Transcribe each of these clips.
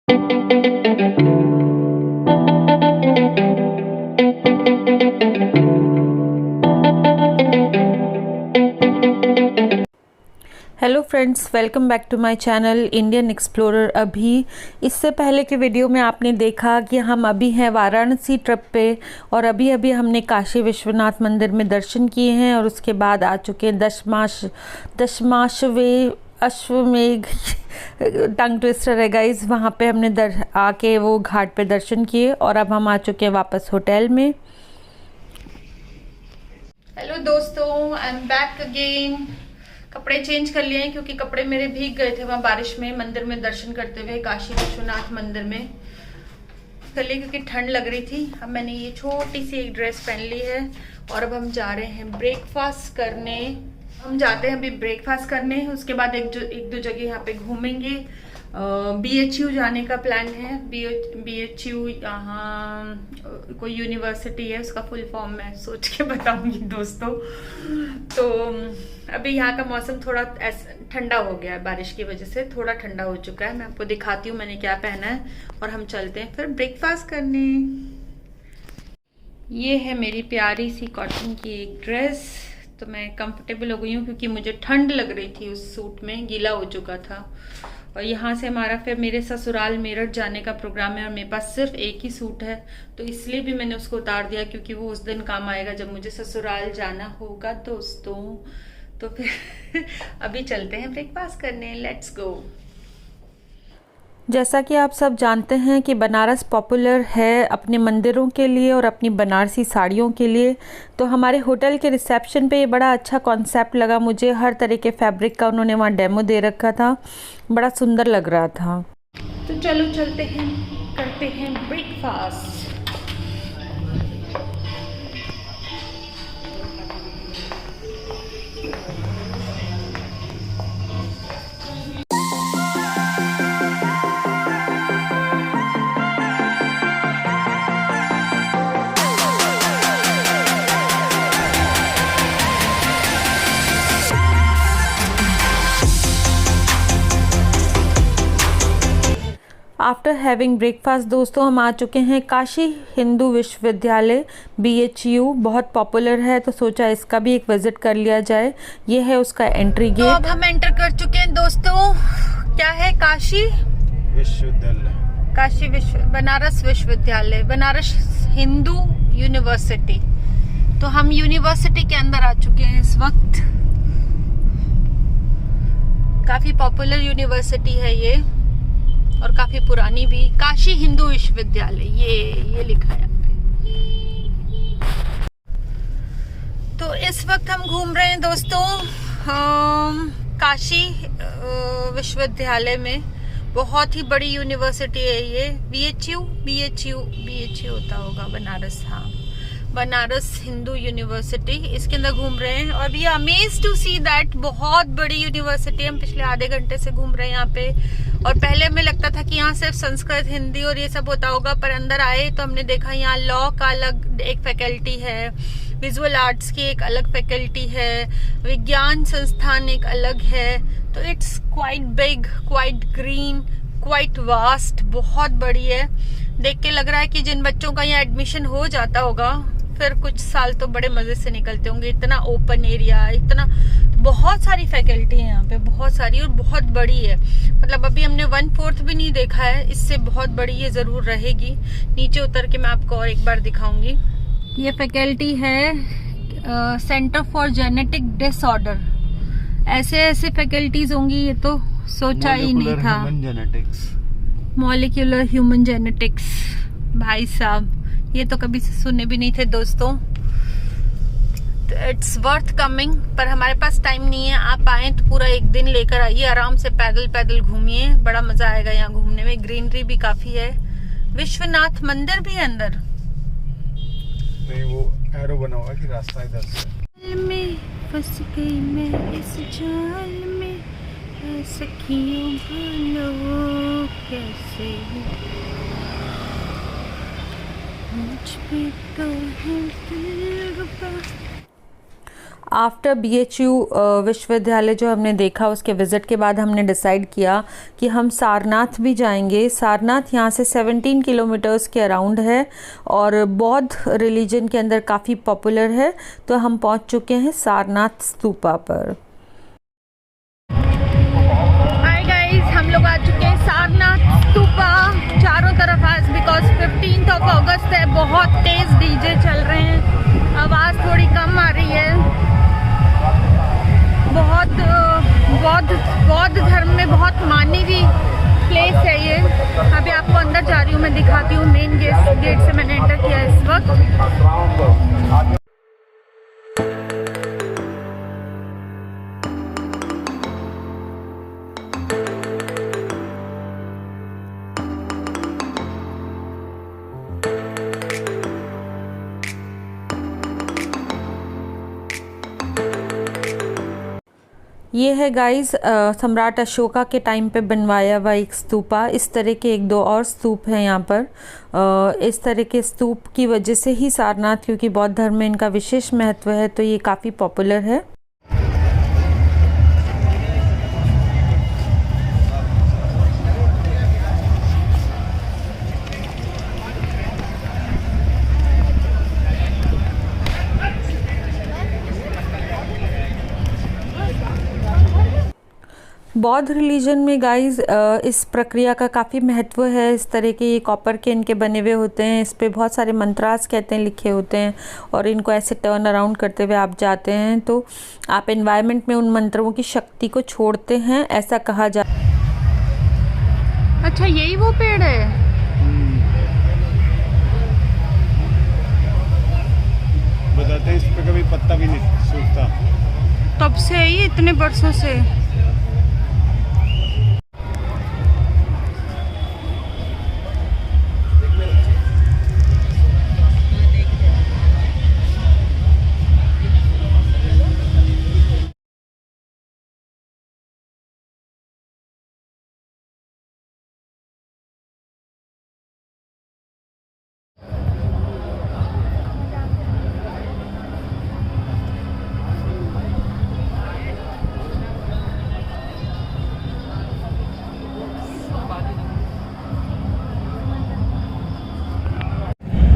Hello friends, welcome back to my channel Indian explorer. अभी इससे पहले के वीडियो में आपने देखा कि हम अभी हैं वाराणसी ट्रिप पे और अभी हमने काशी विश्वनाथ मंदिर में दर्शन किए हैं और उसके बाद आ चुके हैं दशमाश्वे अश्वमेघ टंग ट्विस्टर है गाइस। वहाँ पे हमने आके वो घाट पे दर्शन किए और अब हम आ चुके हैं वापस होटल में। हेलो दोस्तों, आई एम बैक अगेन। कपड़े चेंज कर लिए हैं क्योंकि कपड़े मेरे भीग गए थे वहाँ बारिश में मंदिर में दर्शन करते हुए काशी विश्वनाथ मंदिर में कर लिए क्योंकि ठंड लग रही थी। अब मैंने ये छोटी सी एक ड्रेस पहन ली है और अब हम जा रहे हैं ब्रेकफास्ट करने। हम जाते हैं अभी ब्रेकफास्ट करने, उसके बाद एक दो जगह यहाँ पे घूमेंगे। BHU जाने का प्लान है। BHU यहाँ कोई यूनिवर्सिटी है, उसका फुल फॉर्म मैं सोच के बताऊंगी दोस्तों। तो अभी यहाँ का मौसम थोड़ा ठंडा हो गया है, बारिश की वजह से थोड़ा ठंडा हो चुका है। मैं आपको दिखाती हूँ मैंने क्या पहना है और हम चलते हैं फिर ब्रेकफास्ट करने। ये है मेरी प्यारी सी कॉटन की एक ड्रेस। तो मैं कंफर्टेबल हो गई हूँ क्योंकि मुझे ठंड लग रही थी, उस सूट में गीला हो चुका था। और यहाँ से हमारा फिर मेरे ससुराल मेरठ जाने का प्रोग्राम है और मेरे पास सिर्फ एक ही सूट है, तो इसलिए भी मैंने उसको उतार दिया क्योंकि वो उस दिन काम आएगा जब मुझे ससुराल जाना होगा दोस्तों। तो फिर अभी चलते हैं ब्रेकफास्ट करने, लेट्स गो। जैसा कि आप सब जानते हैं कि बनारस पॉपुलर है अपने मंदिरों के लिए और अपनी बनारसी साड़ियों के लिए। तो हमारे होटल के रिसेप्शन पे ये बड़ा अच्छा कॉन्सेप्ट लगा मुझे। हर तरह के फैब्रिक का उन्होंने वहाँ डेमो दे रखा था, बड़ा सुंदर लग रहा था। तो चलो चलते हैं, करते हैं ब्रेकफास्ट। आफ्टर हैविंग ब्रेकफास्ट दोस्तों हम आ चुके हैं काशी हिंदू विश्वविद्यालय BHU। बहुत पॉपुलर है तो सोचा इसका भी एक विजिट कर लिया जाए। ये है उसका एंट्री गेट। तो अब हम एंटर कर चुके हैं दोस्तों। क्या है? काशी विश्वविद्यालय, काशी बनारस विश्वविद्यालय, बनारस हिंदू यूनिवर्सिटी। तो हम यूनिवर्सिटी के अंदर आ चुके हैं इस वक्त। काफी पॉपुलर यूनिवर्सिटी है ये और काफी पुरानी भी। काशी हिंदू विश्वविद्यालय ये लिखा है यहाँ पे। तो इस वक्त हम घूम रहे हैं दोस्तों काशी विश्वविद्यालय में। बहुत ही बड़ी यूनिवर्सिटी है ये। BHU होता होगा बनारस, हाँ, बनारस हिंदू यूनिवर्सिटी। इसके अंदर घूम रहे हैं और we are amazed to see that बहुत बड़ी यूनिवर्सिटी। हम पिछले आधे घंटे से घूम रहे हैं यहाँ पे और पहले हमें लगता था कि यहाँ सिर्फ संस्कृत, हिंदी और ये सब होता होगा, पर अंदर आए तो हमने देखा यहाँ लॉ का अलग एक फैकल्टी है, विजुअल आर्ट्स की एक अलग फैकल्टी है, विज्ञान संस्थान एक अलग है। तो it's quite big, quite green, quite vast, बहुत बड़ी है। देख के लग रहा है कि जिन बच्चों का यहाँ एडमिशन हो जाता होगा फिर कुछ साल तो बड़े मजे से निकलते होंगे। इतना ओपन एरिया, इतना बहुत सारी फैकल्टी है यहाँ पे, बहुत सारी और बहुत बड़ी है। मतलब अभी हमने 1/4 भी नहीं देखा है, इससे बहुत बड़ी ये जरूर रहेगी। नीचे उतर के मैं आपको और एक बार दिखाऊंगी। ये फैकल्टी है सेंटर फॉर जेनेटिक डिसऑर्डर। ऐसे फैकल्टीज होंगी ये तो सोचा ही नहीं था। मॉलिक्यूलर ह्यूमन जेनेटिक्स, भाई साहब ये तो कभी सुने भी नहीं थे दोस्तों। इट्स वर्थ कमिंग, पर हमारे पास टाइम नहीं है। आप आए तो पूरा एक दिन लेकर आइए, आराम से पैदल घूमिए, बड़ा मजा आएगा यहाँ घूमने में। ग्रीनरी भी काफी है। विश्वनाथ मंदिर भी है अंदर। नहीं, वो एरो बना हुआ कि रास्ता इधर से। में फंस गई मैं इस जाल में, सखियों बोलो कैसे मुझ पे तो है दिल रुबा। आफ्टर BHU विश्वविद्यालय जो हमने देखा, उसके विज़िट के बाद हमने डिसाइड किया कि हम सारनाथ भी जाएंगे। सारनाथ यहाँ से 17 किलोमीटर्स के अराउंड है और बौद्ध रिलीजन के अंदर काफ़ी पॉपुलर है। तो हम पहुँच चुके हैं सारनाथ स्तूपा पर। हाय गाइस, हम लोग आ चुके हैं सारनाथ स्तूपा। चारों तरफ आज बिकॉज 15 अगस्त है, बहुत तेज़ डीजे चल रहे हैं, आवाज़ थोड़ी कम आ रही है। बहुत बौद्ध धर्म में बहुत मानी हुई प्लेस है ये। अभी आपको अंदर जा रही हूँ, मैं दिखाती हूँ। मेन गेट से मैंने एंटर किया इस वक्त। ये है गाइस सम्राट अशोका के टाइम पे बनवाया हुआ एक स्तूपा। इस तरह के एक दो और स्तूप हैं यहाँ पर। इस तरह के स्तूप की वजह से ही सारनाथ, क्योंकि बौद्ध धर्म में इनका विशेष महत्व है, तो ये काफ़ी पॉपुलर है। बौद्ध रिलीजन में गाइस इस प्रक्रिया का काफ़ी महत्व है। इस तरह के ये कॉपर के इनके बने हुए होते हैं, इस पे बहुत सारे मंत्रास कहते हैं लिखे होते हैं, और इनको ऐसे टर्न अराउंड करते हुए आप जाते हैं तो आप एनवायरनमेंट में उन मंत्रों की शक्ति को छोड़ते हैं, ऐसा कहा जा। अच्छा, यही वो पेड़ है। बताते हैं इस पे कभी पत्ता भी नहीं सूखता, तब से ही इतने बरसों से।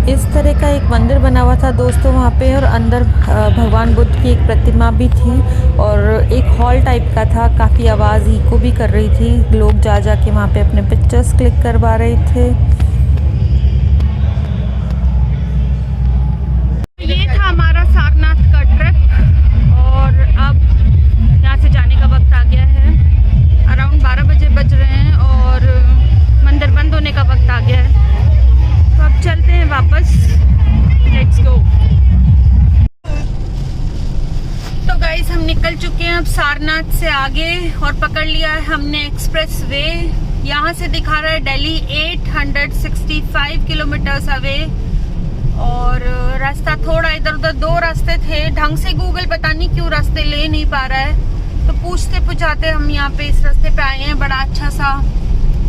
इस तरह का एक मंदिर बना हुआ था दोस्तों वहाँ पे, और अंदर भगवान बुद्ध की एक प्रतिमा भी थी, और एक हॉल टाइप का था। काफ़ी आवाज़ इको भी कर रही थी, लोग जा के वहाँ पे अपने पिक्चर्स क्लिक करवा रहे थे। ये था हमारा सारनाथ का ट्रिप, और अब यहाँ से जाने का वक्त आ गया है। अराउंड 12 बजे बज रहे हैं और मंदिर बंद होने का वक्त आ गया है, तो अब चलते हैं वापस। Let's go. तो गाइस, हम निकल चुके हैं अब सारनाथ से आगे, और पकड़ लिया है हमने एक्सप्रेस वे। यहाँ से दिखा रहा है दिल्ली 865 किलोमीटर्स अवे, और रास्ता थोड़ा इधर उधर, 2 रास्ते थे। ढंग से गूगल पता नहीं क्यों रास्ते ले नहीं पा रहा है, तो पूछते पूछाते हम यहाँ पे इस रास्ते पे आए हैं। बड़ा अच्छा सा,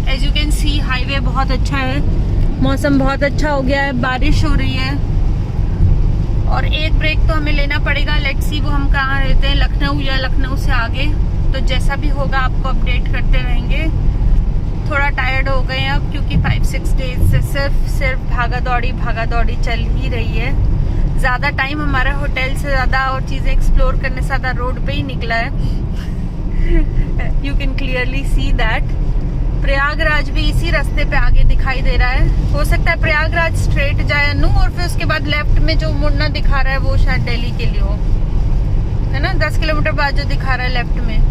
as you can see, highway बहुत अच्छा है, मौसम बहुत अच्छा हो गया है, बारिश हो रही है। और एक ब्रेक तो हमें लेना पड़ेगा। लेट्स सी वो हम कहाँ रहते हैं, लखनऊ या लखनऊ से आगे। तो जैसा भी होगा आपको अपडेट करते रहेंगे। थोड़ा टायर्ड हो गए हैं अब, क्योंकि 5-6 डेज से सिर्फ भागा दौड़ी चल ही रही है। ज़्यादा टाइम हमारा होटल से ज़्यादा और चीज़ें एक्सप्लोर करने से ज़्यादा रोड पे ही निकला है। You can clearly see that. Prayagraj भी इसी रास्ते पे आगे दिखाई दे रहा है। हो सकता है प्रयागराज स्ट्रेट जाए अनु, और फिर उसके बाद लेफ्ट में जो मुड़ना दिखा रहा है वो शायद दिल्ली के लिए हो, है ना। 10 किलोमीटर बाद जो दिखा रहा है लेफ्ट में।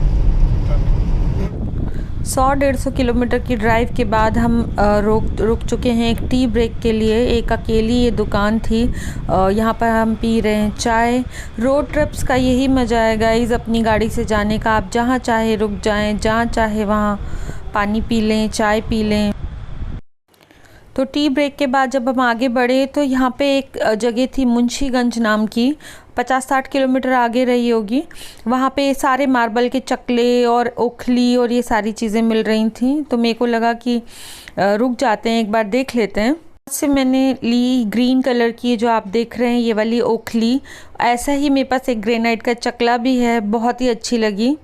100-150 किलोमीटर की ड्राइव के बाद हम रुक चुके हैं एक टी ब्रेक के लिए। एक अकेली ये दुकान थी, यहाँ पर हम पी रहे हैं चाय। रोड ट्रिप्स का यही मज़ा है गाइस, अपनी गाड़ी से जाने का। आप जहाँ चाहे रुक जाएं, जहाँ चाहे वहाँ पानी पी लें, चाय पी लें। तो टी ब्रेक के बाद जब हम आगे बढ़े तो यहाँ पे एक जगह थी मुंशीगंज नाम की, 50-60 किलोमीटर आगे रही होगी। वहाँ पे सारे मार्बल के चकले और ओखली और ये सारी चीज़ें मिल रही थी। तो मेरे को लगा कि रुक जाते हैं, एक बार देख लेते हैं। से मैंने ली ग्रीन कलर की, जो आप देख रहे हैं ये वाली ओखली। ऐसा ही मेरे पास एक ग्रेनाइट का चकला भी है, बहुत ही अच्छी लगी।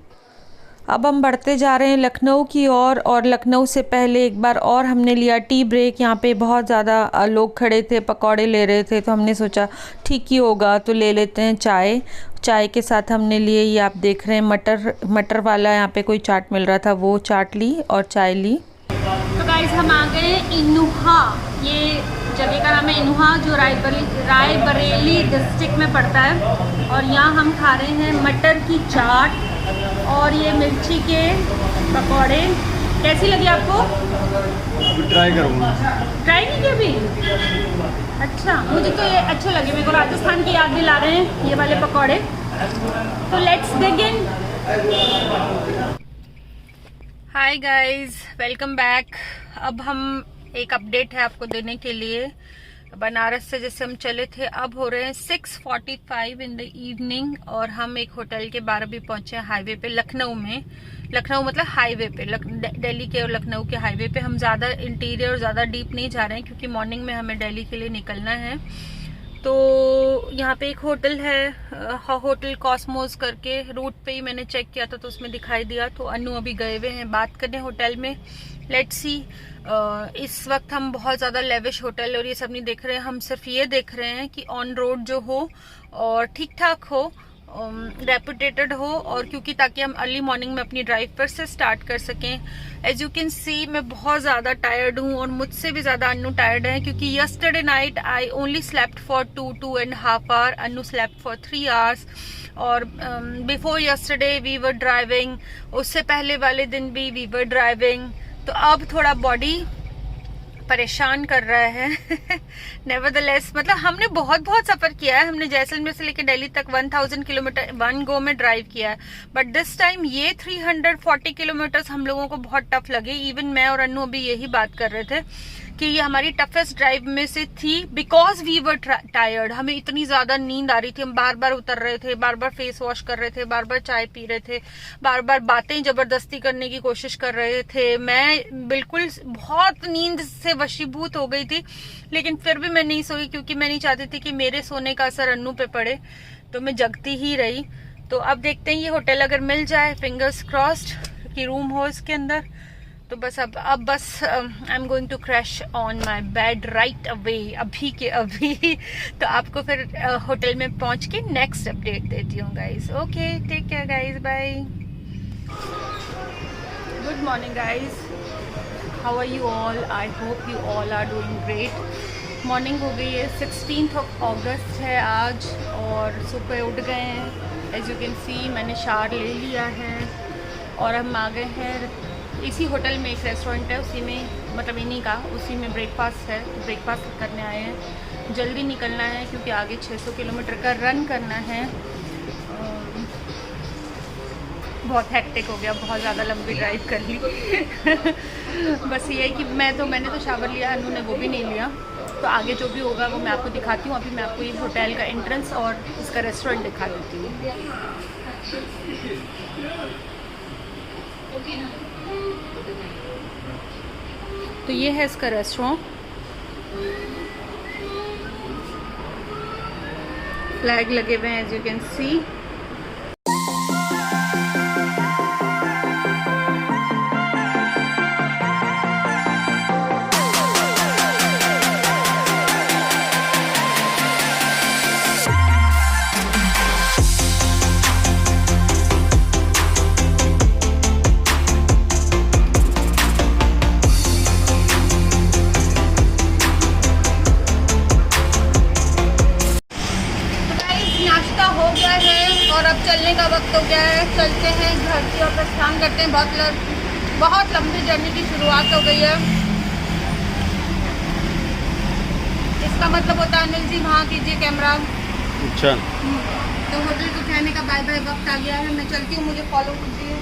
अब हम बढ़ते जा रहे हैं लखनऊ की ओर, और लखनऊ से पहले एक बार और हमने लिया टी ब्रेक। यहाँ पे बहुत ज़्यादा लोग खड़े थे, पकौड़े ले रहे थे, तो हमने सोचा ठीक ही होगा तो ले लेते हैं चाय। चाय के साथ हमने लिए, ये आप देख रहे हैं मटर वाला यहाँ पे कोई चाट मिल रहा था, वो चाट ली और चाय ली। तो गाइस हम आ गए इनुहा, ये जगह का नाम है इनुहा, जो रायबरेली डिस्ट्रिक्ट में पड़ता है। और यहाँ हम खा रहे हैं मटर की चाट और ये मिर्ची के पकौड़े। कैसी लगी आपको? ट्राई करूँगा। ट्राई नहीं किया अभी? अच्छा, मुझे तो ये अच्छे लगे, मेरे को राजस्थान की याद दिला रहे हैं ये वाले पकौड़े। तो let's begin. Hi guys, welcome back. अब हम एक अपडेट है आपको देने के लिए। बनारस से जैसे हम चले थे, अब हो रहे हैं 6:45 इन द इवनिंग और हम एक होटल के 12 भी पहुंचे हैं हाईवे पे लखनऊ में। लखनऊ मतलब हाईवे पे, दिल्ली के और लखनऊ के हाईवे पे। हम ज़्यादा इंटीरियर और ज़्यादा डीप नहीं जा रहे हैं क्योंकि मॉर्निंग में हमें दिल्ली के लिए निकलना है। तो यहाँ पे एक होटल है, होटल कॉस्मोस करके, रूट पे ही मैंने चेक किया था तो उसमें दिखाई दिया। तो अनु अभी गए हुए हैं बात करने होटल में। Let's see. इस वक्त हम बहुत ज़्यादा लेविश होटल और ये सब नहीं देख रहे हैं, हम सिर्फ ये देख रहे हैं कि ऑन रोड जो हो और ठीक ठाक हो, रेपुटेटेड हो, और क्योंकि ताकि हम अर्ली मॉर्निंग में अपनी ड्राइव पर से स्टार्ट कर सकें। एज यू कैन सी मैं बहुत ज़्यादा टायर्ड हूँ और मुझसे भी ज़्यादा अन्नू टायर्ड है क्योंकि yesterday night I only slept for 2.5 hour, Annu slept for 3 hours. और before yesterday we were driving, उससे पहले वाले दिन भी वी वर ड्राइविंग। तो अब थोड़ा बॉडी परेशान कर रहा है। नेवरदलेस मतलब हमने बहुत सफर किया है। हमने जैसलमेर से लेकर दिल्ली तक 1000 किलोमीटर वन गो में ड्राइव किया है, बट दिस टाइम ये 340 किलोमीटर्स हम लोगों को बहुत टफ लगे। इवन मैं और अन्नू अभी यही बात कर रहे थे कि ये हमारी टफेस्ट ड्राइव में से थी, बिकॉज वी वर टायर्ड। हमें इतनी ज्यादा नींद आ रही थी, हम बार बार उतर रहे थे, बार बार फेस वॉश कर रहे थे, बार बार चाय पी रहे थे, बार बार बातें जबरदस्ती करने की कोशिश कर रहे थे। मैं बिल्कुल बहुत नींद से वशीभूत हो गई थी, लेकिन फिर भी मैं नहीं सोई क्योंकि मैं नहीं चाहती थी कि मेरे सोने का असर अन्नू पे पड़े, तो मैं जगती ही रही। तो अब देखते हैं ये होटल अगर मिल जाए, फिंगर्स क्रॉस्ड कि रूम हो इसके अंदर, तो बस अब बस I am going to crash on my bed right away, अभी के अभी। तो आपको फिर होटल में पहुंच के नेक्स्ट अपडेट देती हूँ guys. Okay, take care guys, bye. Good morning guys, how are you all? I hope you all are doing great. Morning हो गई है, 16 अगस्त है आज और सुबह उठ गए हैं। एज यू कैन सी मैंने शावर ले लिया है और हम आ गए हैं इसी होटल में। एक रेस्टोरेंट है उसी में, मतलब इन्हीं का, उसी में ब्रेकफास्ट है, तो ब्रेकफास्ट करने आए हैं। जल्दी निकलना है क्योंकि आगे 600 किलोमीटर का रन करना है। बहुत हेक्टिक हो गया, बहुत ज़्यादा लंबी ड्राइव कर ली। बस ये है कि मैंने तो शावर लिया, अनु ने वो भी नहीं लिया। तो आगे जो भी होगा वो मैं आपको दिखाती हूँ। अभी मैं आपको ये होटल का एंट्रेंस और इसका रेस्टोरेंट दिखा देती हूँ। तो ये है इसका रेस्टोरेंट, फ्लैग लगे हुए हैं एज यू कैन सी। और अब चलने का वक्त हो गया है, चलते हैं घर की और प्रस्थान करते हैं। बहुत लंबी जर्नी की शुरुआत हो गई है। इसका मतलब होता है अनिल जी वहाँ कीजिए कैमरा। अच्छा, तो होटल को कहने का बाय बाय वक्त आ गया है। मैं चलती हूँ, मुझे फॉलो कीजिए।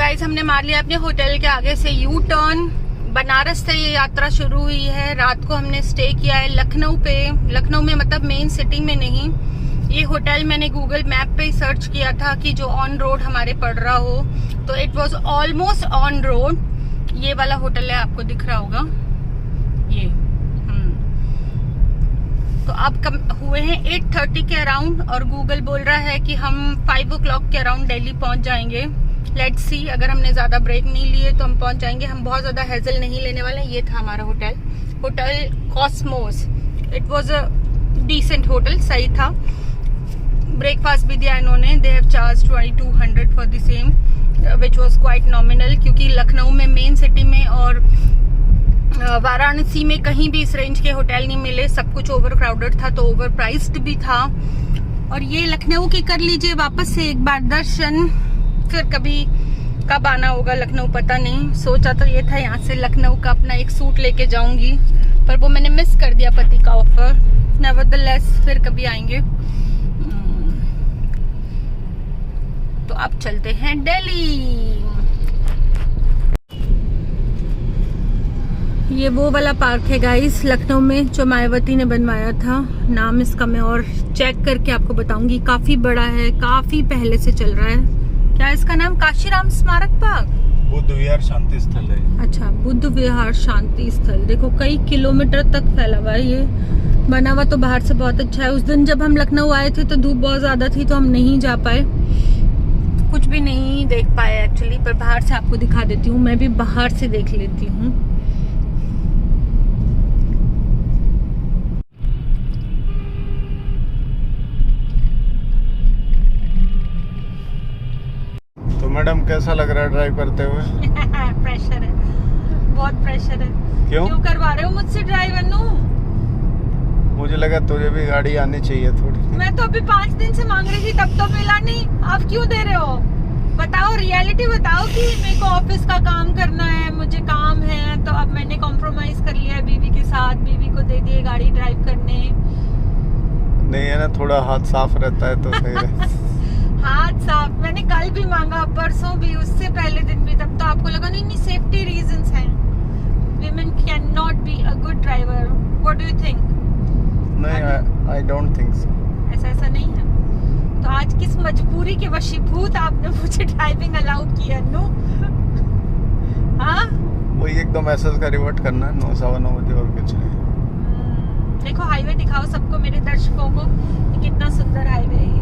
गाइस हमने मार लिया अपने होटल के आगे से यू टर्न। बनारस से ये यात्रा शुरू हुई है। रात को हमने स्टे किया है लखनऊ पे। लखनऊ में मतलब मेन सिटी में नहीं। ये होटल मैंने गूगल मैप पे सर्च किया था कि जो ऑन रोड हमारे पड़ रहा हो, तो it was almost on road. ये वाला होटल है, आपको दिख रहा होगा ये। तो अब कम हुए हैं 8:30 के अराउंड और गूगल बोल रहा है कि हम 5 o'clock के अराउंड दिल्ली पहुंच जाएंगे। लेट्स सी, अगर हमने ज्यादा ब्रेक नहीं लिए तो हम पहुंच जाएंगे। हम बहुत ज्यादा हेजल नहीं लेने वाले। ये था हमारा hotel, hotel Cosmos. It was a decent hotel, सही था। ब्रेकफास्ट भी दिया इन्होंने। They have charge 2200 for the same, which was quite nominal, क्योंकि लखनऊ में मेन सिटी में और वाराणसी में कहीं भी इस रेंज के होटल नहीं मिले। सब कुछ ओवर क्राउडेड था, तो ओवर प्राइस्ड भी था। और ये लखनऊ की कर लीजिए वापस से एक बार दर्शन। फिर कभी कब आना होगा लखनऊ पता नहीं। सोचा तो ये था यहाँ से लखनऊ का अपना एक सूट लेके जाऊंगी, पर वो मैंने मिस कर दिया पति का ऑफर। नेवरदलेस फिर कभी आएंगे। तो अब चलते हैं दिल्ली। ये वो वाला पार्क है गाइस लखनऊ में जो मायावती ने बनवाया था। नाम इसका मैं और चेक करके आपको बताऊंगी। काफी बड़ा है, काफी पहले से चल रहा है। क्या इसका नाम? काशीराम स्मारक पार्क, बुद्ध विहार शांति स्थल है। अच्छा, बुद्ध विहार शांति स्थल। देखो कई किलोमीटर तक फैला हुआ है। ये बना हुआ तो बाहर से बहुत अच्छा है। उस दिन जब हम लखनऊ आए थे तो धूप बहुत ज्यादा थी, तो हम नहीं जा पाए, कुछ भी नहीं देख पाए एक्चुअली। पर बाहर से आपको दिखा देती हूँ। मैं भी बाहर से देख लेती हूँ। तो मैडम कैसा लग रहा है ड्राइव करते हुए? प्रेशर है, बहुत प्रेशर है। क्यों करवा रहे हो मुझसे ड्राइव अन्नू? मुझे लगा तुझे भी गाड़ी आनी चाहिए थोड़ी। मैं तो अभी 5 दिन से मांग रही थी, तब तो मिला नहीं। आप क्यों दे रहे हो? बताओ, रियलिटी बताओ कि मेरे को ऑफिस का काम करना है, मुझे काम है। तो अब मैंने कॉम्प्रोमाइज कर लिया है बीवी के साथ। बीवी को दे दिए गाड़ी ड्राइव करने। नहीं है ना, थोड़ा हाथ साफ रहता है तो सही रहता। हाथ साफ मैंने कल भी मांगा, परसों भी, उससे पहले दिन भी। तब तो आपको लगा नहीं सेफ्टी रीजंस हैं। Women cannot be a good driver. What do you think? नहीं, I don't think so. ऐसा नहीं है। तो आज किस मजबूरी के वशीभूत आपने मुझे ड्राइविंग अलाउ किया नो? हाँ, वही एक दो मैसेज का रिवर्ट करना है 9:15 बजे और कुछ नहीं। देखो हाईवे दिखाओ सबको, मेरे दर्शकों को, कि कितना सुंदर हाईवे है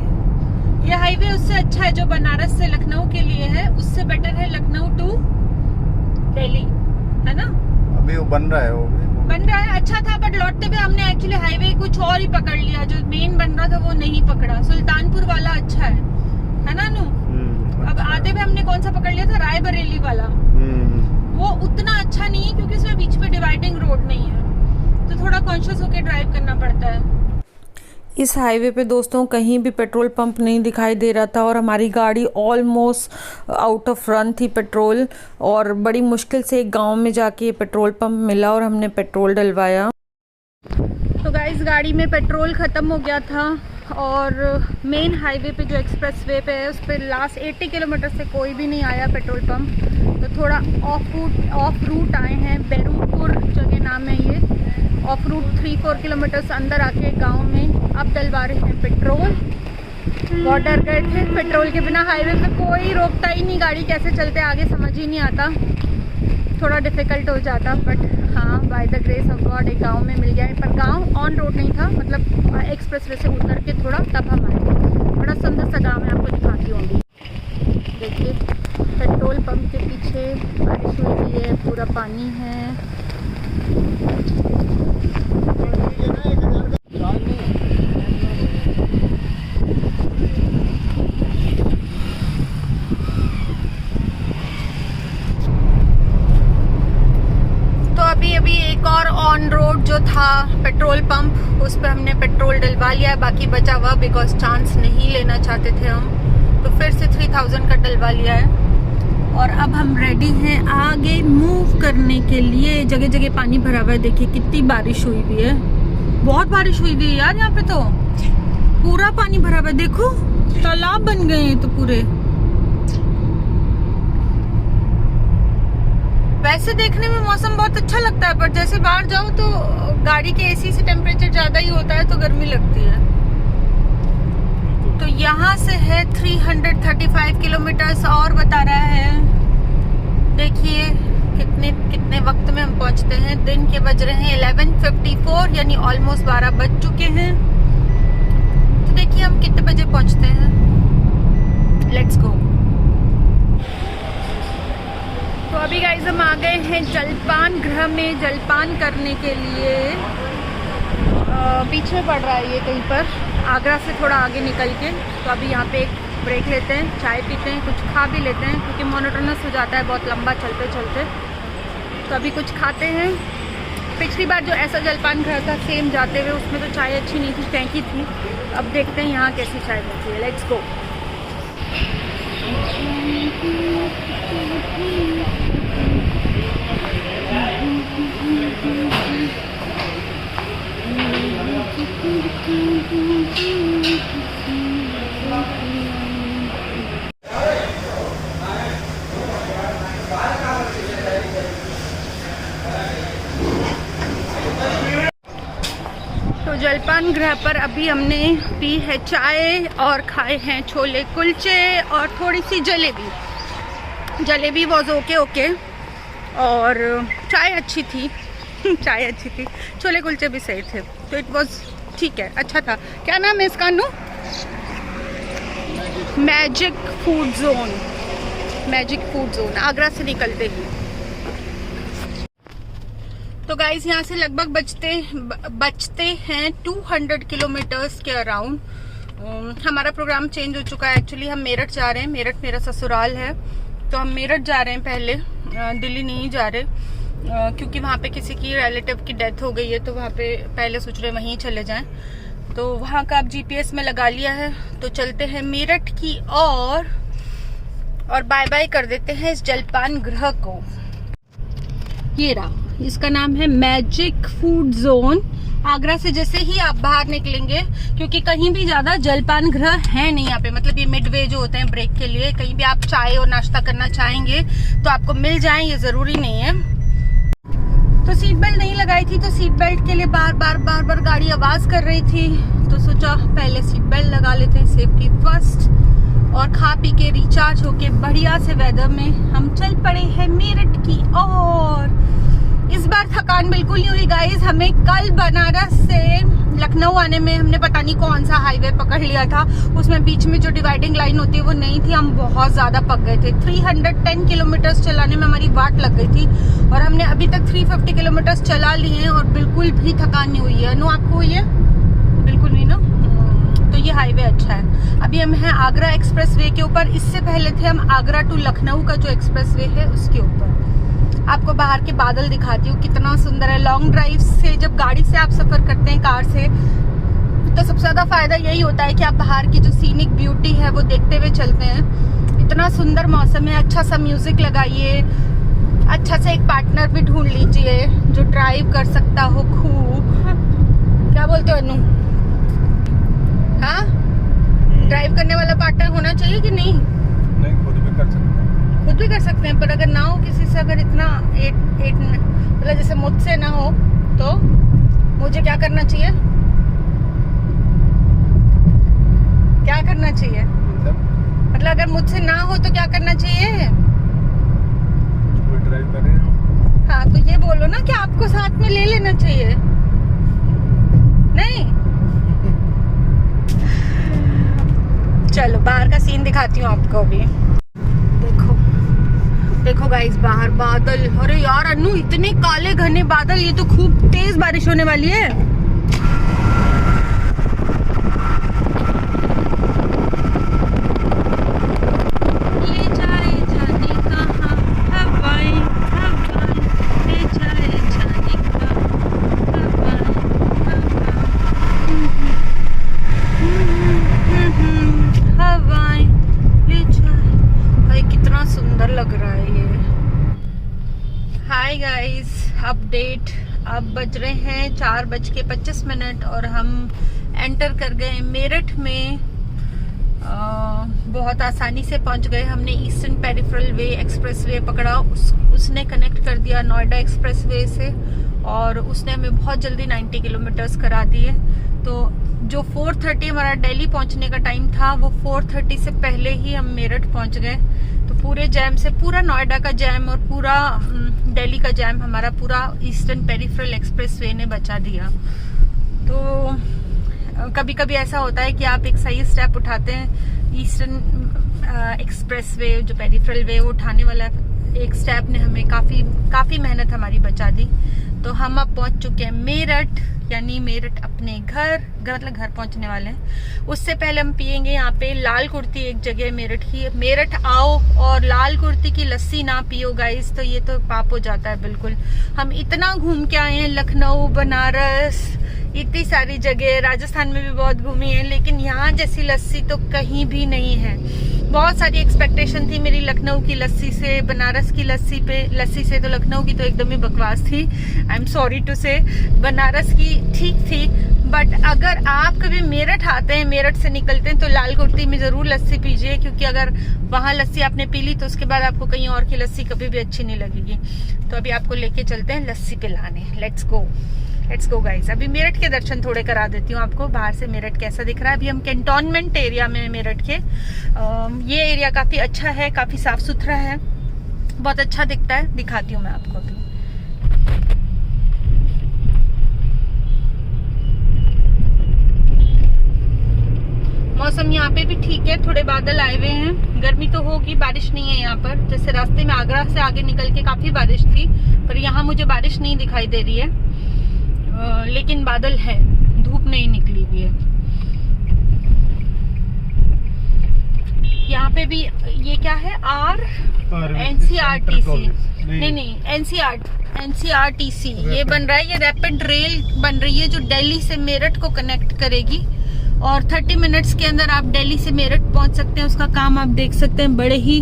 ये हाईवे उससे अच्छा है जो बनारस से लखनऊ के लिए है। उससे बेटर है लखनऊ टू दिल्ली, है ना? अभी वो बन रहा है, वो भी बन रहा है, अच्छा था। बट लौटते हुए हमने एक्चुअली हाईवे कुछ और ही पकड़ लिया। जो मेन बन रहा था वो नहीं पकड़ा। सुल्तानपुर वाला अच्छा है ना नू? अब आते हुए हमने कौन सा पकड़ लिया था? रायबरेली वाला। वो उतना अच्छा नहीं है क्योंकि उसमें बीच पे डिवाइडिंग रोड नहीं है, तो थोड़ा कॉन्शियस होकर ड्राइव करना पड़ता है। इस हाईवे पे दोस्तों कहीं भी पेट्रोल पंप नहीं दिखाई दे रहा था और हमारी गाड़ी ऑलमोस्ट आउट ऑफ रन थी पेट्रोल। और बड़ी मुश्किल से एक गांव में जाके पेट्रोल पंप मिला और हमने पेट्रोल डलवाया। तो गाइस गाड़ी में पेट्रोल ख़त्म हो गया था और मेन हाईवे पे जो एक्सप्रेस वे पे है उस पर लास्ट 80 किलोमीटर से कोई भी नहीं आया पेट्रोल पंप। तो थोड़ा ऑफ रूट आए हैं। बेरूपुर जगह नाम है ये। ऑफ रूट 3-4 किलोमीटर अंदर आके गांव में अब डलवा रहे हैं पेट्रोल। बहुत डर गए थे, पेट्रोल के बिना हाईवे पे कोई रोकता ही नहीं। गाड़ी कैसे चलते आगे समझ ही नहीं आता, थोड़ा डिफिकल्ट हो जाता। बट हाँ, by the grace of God एक गांव में मिल गया है। पर गांव ऑन रोड नहीं था, मतलब एक्सप्रेस वे से उतर के थोड़ा तब हम आए। बड़ा सुंदर सा गाँव है, आपको दिखाती होंगी। देखिए पेट्रोल पंप के पीछे बारिश हुई हुई है, पूरा पानी है। अभी एक और ऑन रोड जो था पेट्रोल पंप, उस पर हमने पेट्रोल डलवा लिया है। बाकी बचा हुआ बिकॉज चांस नहीं लेना चाहते थे हम, तो फिर से 3000 का डलवा लिया है। और अब हम रेडी हैं आगे मूव करने के लिए। जगह जगह पानी भरा हुआ है। देखिए कितनी बारिश हुई हुई है, बहुत बारिश हुई हुई है यार। यहाँ पे तो पूरा पानी भरा हुआ है। देखो तालाब बन गए हैं तो पूरे। ऐसे देखने में मौसम बहुत अच्छा लगता है, पर जैसे बाहर जाओ तो गाड़ी के एसी से टेम्परेचर ज्यादा ही होता है तो गर्मी लगती है। तो यहाँ से है 335 किलोमीटर्स और बता रहा है। देखिए कितने वक्त में हम पहुँचते हैं। दिन के बज रहे हैं 11:54, यानी ऑलमोस्ट 12 बज चुके हैं। तो देखिए हम कितने बजे पहुँचते हैं। Let's go. तो अभी गाइस हम आ गए हैं जलपान गृह में जलपान करने के लिए। बीच में पड़ रहा है ये कहीं पर, आगरा से थोड़ा आगे निकल के। तो अभी यहाँ पे एक ब्रेक लेते हैं, चाय पीते हैं, कुछ खा भी लेते हैं क्योंकि मोनोटोनस हो जाता है बहुत लंबा चलते चलते। तो अभी कुछ खाते हैं। पिछली बार जो ऐसा जलपान गृह था सेम जाते हुए, उसमें तो चाय अच्छी नहीं थी, टैंकी थी। अब देखते हैं यहाँ कैसी चाय बनती है। Let's go. तो जलपान गृह पर अभी हमने पी है चाय और खाए हैं छोले कुलचे और थोड़ी सी जलेबी। जलेबी वॉज ओके और चाय अच्छी थी चाय अच्छी थी, छोले कुलचे भी सही थे। तो इट वॉज ठीक है, अच्छा था। क्या नाम है इसका? No magic food zone. Magic food zone Agra से निकलते ही। तो गाइस यहाँ से लगभग बचते हैं 200 किलोमीटर्स के अराउंड। हमारा प्रोग्राम चेंज हो चुका है। एक्चुअली हम मेरठ जा रहे हैं। मेरठ मेरा ससुराल है, तो हम मेरठ जा रहे हैं पहले, दिल्ली नहीं जा रहे क्योंकि वहाँ पे किसी की रिलेटिव की डेथ हो गई है। तो वहाँ पे पहले सोच रहे वहीं चले जाएं। तो वहाँ का अब जीपीएस में लगा लिया है। तो चलते हैं मेरठ की और बाय बाय कर देते हैं इस जलपान गृह को। ये रहा, इसका नाम है मैजिक फूड जोन। आगरा से जैसे ही आप बाहर निकलेंगे, क्योंकि कहीं भी ज्यादा जलपान गृह है नहीं यहाँ पे, मतलब ये मिडवे जो होते हैं ब्रेक के लिए, कहीं भी आप चाय और नाश्ता करना चाहेंगे तो आपको मिल जाए, ये जरूरी नहीं है। तो सीट बेल्ट नहीं लगाई थी, तो सीट बेल्ट के लिए बार बार गाड़ी आवाज कर रही थी। तो सोचा पहले सीट बेल्ट लगा लेते हैं, सेफ्टी फर्स्ट। और खा पी के रिचार्ज होके बढ़िया से वेदर में हम चल पड़े हैं मेरठ की ओर। इस बार थकान बिल्कुल नहीं हुई गाइस। हमें कल बनारस से लखनऊ आने में हमने पता नहीं कौन सा हाईवे पकड़ लिया था, उसमें बीच में जो डिवाइडिंग लाइन होती है वो नहीं थी। हम बहुत ज्यादा पक गए थे। 310 किलोमीटर्स चलाने में हमारी वाट लग गई थी और हमने अभी तक 350 किलोमीटर्स चला लिए हैं और बिल्कुल भी थकान नहीं हुई है। नो, आपको हुई है? बिल्कुल नहीं ना। तो ये हाईवे अच्छा है। अभी हम हैं आगरा एक्सप्रेस वे के ऊपर। इससे पहले थे हम आगरा टू लखनऊ का जो एक्सप्रेस वे है उसके ऊपर। आपको बाहर के बादल दिखाती हूँ, कितना सुंदर है। लॉन्ग ड्राइव से जब गाड़ी से आप सफर करते हैं कार से, तो सबसे ज्यादा फायदा यही होता है कि आप बाहर की जो सीनिक ब्यूटी है वो देखते हुए चलते हैं। इतना सुंदर मौसम है। अच्छा सा म्यूजिक लगाइए, अच्छा सा एक पार्टनर भी ढूंढ लीजिए जो ड्राइव कर सकता हो खूब। क्या बोलते हो अनु? हाँ, ड्राइव करने वाला पार्टनर होना चाहिए कि नहीं? नहीं, खुद भी कर सकते हैं। खुद भी कर सकते हैं, पर अगर ना हो किसी से, अगर इतना मतलब जैसे मुझसे ना हो तो मुझे क्या करना चाहिए? क्या करना चाहिए? मतलब अगर मुझसे ना हो तो क्या करना चाहिए? कोई ड्राइव कर रहे हो? हाँ, तो ये बोलो ना कि आपको साथ में ले लेना चाहिए। नहीं, चलो बाहर का सीन दिखाती हूँ आपको अभी। देखो गाइस, बाहर बादल। अरे यार अनु, इतने काले घने बादल, ये तो खूब तेज बारिश होने वाली है। ले जाए जाने कहाँ हवाएं, ले जाए जाने कहाँ हवाएं, ले जाए। भाई कितना सुंदर लग रहा है ये। Hi guys, update. अब बज रहे हैं 4:25 और हम एंटर कर गए मेरठ में। बहुत आसानी से पहुंच गए। हमने ईस्टर्न पेरिफेरल वे एक्सप्रेसवे पकड़ा, उसने कनेक्ट कर दिया नोएडा एक्सप्रेसवे से, और उसने हमें बहुत जल्दी 90 किलोमीटर्स करा दिए। तो जो 4:30 हमारा दिल्ली पहुंचने का टाइम था, वो 4:30 से पहले ही हम मेरठ पहुंच गए। तो पूरे जैम से, पूरा नोएडा का जैम और पूरा दिल्ली का जैम हमारा पूरा ईस्टर्न पेरिफेरल एक्सप्रेसवे ने बचा दिया। तो कभी कभी ऐसा होता है कि आप एक सही स्टेप उठाते हैं, ईस्टर्न एक्सप्रेसवे जो पेरिफेरल वे उठाने वाला एक स्टेप ने हमें काफी मेहनत हमारी बचा दी। तो हम अब पहुंच चुके हैं मेरठ, यानी मेरठ अपने घर मतलब घर पहुंचने वाले हैं। उससे पहले हम पियेंगे यहाँ पे लाल कुर्ती, एक जगह मेरठ की। मेरठ आओ और लाल कुर्ती की लस्सी ना पियो गाइस, तो ये तो पाप हो जाता है बिल्कुल। हम इतना घूम के आए हैं, लखनऊ, बनारस, इतनी सारी जगह, राजस्थान में भी बहुत घूमी है, लेकिन यहाँ जैसी लस्सी तो कहीं भी नहीं है। बहुत सारी एक्सपेक्टेशन थी मेरी लखनऊ की लस्सी से, बनारस की लस्सी से तो लखनऊ की तो एकदम ही बकवास थी। आई एम सॉरी टू से, बनारस की ठीक थी, बट अगर आप कभी मेरठ आते हैं, मेरठ से निकलते हैं, तो लाल कुर्ती में जरूर लस्सी पीजिए, क्योंकि अगर वहाँ लस्सी आपने पी ली तो उसके बाद आपको कहीं और की लस्सी कभी भी अच्छी नहीं लगेगी। तो अभी आपको लेके चलते हैं लस्सी पिलाने। Let's go guys. अभी मेरठ के दर्शन थोड़े करा देती हूँ आपको, बाहर से मेरठ कैसा दिख रहा है। अभी हम कैंटोनमेंट एरिया में मेरठ के। ये एरिया काफी अच्छा है, काफी साफ सुथरा है, बहुत अच्छा दिखता है। दिखाती हूँ मैं आपको अभी। मौसम यहाँ पे भी ठीक है, थोड़े बादल आए हुए हैं, गर्मी तो होगी, बारिश नहीं है यहाँ पर। जैसे रास्ते में आगरा से आगे निकल के काफी बारिश थी, पर यहाँ मुझे बारिश नहीं दिखाई दे रही है, लेकिन बादल है, धूप नहीं निकली हुई है। यहाँ पे भी ये क्या है, NCRTC नहीं NCRTC ये बन रहा है। ये रैपिड रेल बन रही है जो दिल्ली से मेरठ को कनेक्ट करेगी, और 30 मिनट्स के अंदर आप दिल्ली से मेरठ पहुंच सकते हैं। उसका काम आप देख सकते हैं, बड़े ही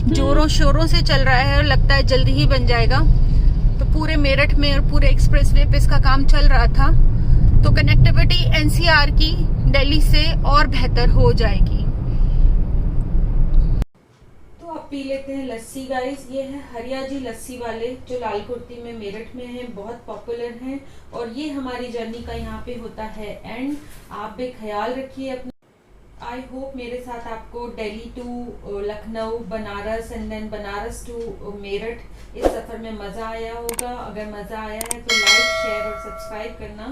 जोरों शोरों से चल रहा है और लगता है जल्दी ही बन जाएगा। तो पूरे मेरठ में और पूरे एक्सप्रेसवे पे इसका काम चल रहा था, तो कनेक्टिविटी NCR की दिल्ली से और बेहतर हो जाएगी। तो अब पी लेते हैं लस्सी गाइस। ये है हरिया जी लस्सी वाले, जो लाल कुर्ती में मेरठ में है, बहुत पॉपुलर हैं, और ये हमारी जर्नी का यहाँ पे होता है एंड। आप भी ख्याल रखिए अपना। आई होप मेरे साथ आपको Delhi to Lucknow, Banaras and then Banaras to Meerut इस सफर में मजा आया होगा। अगर मजा आया है तो लाइक, शेयर और सब्सक्राइब करना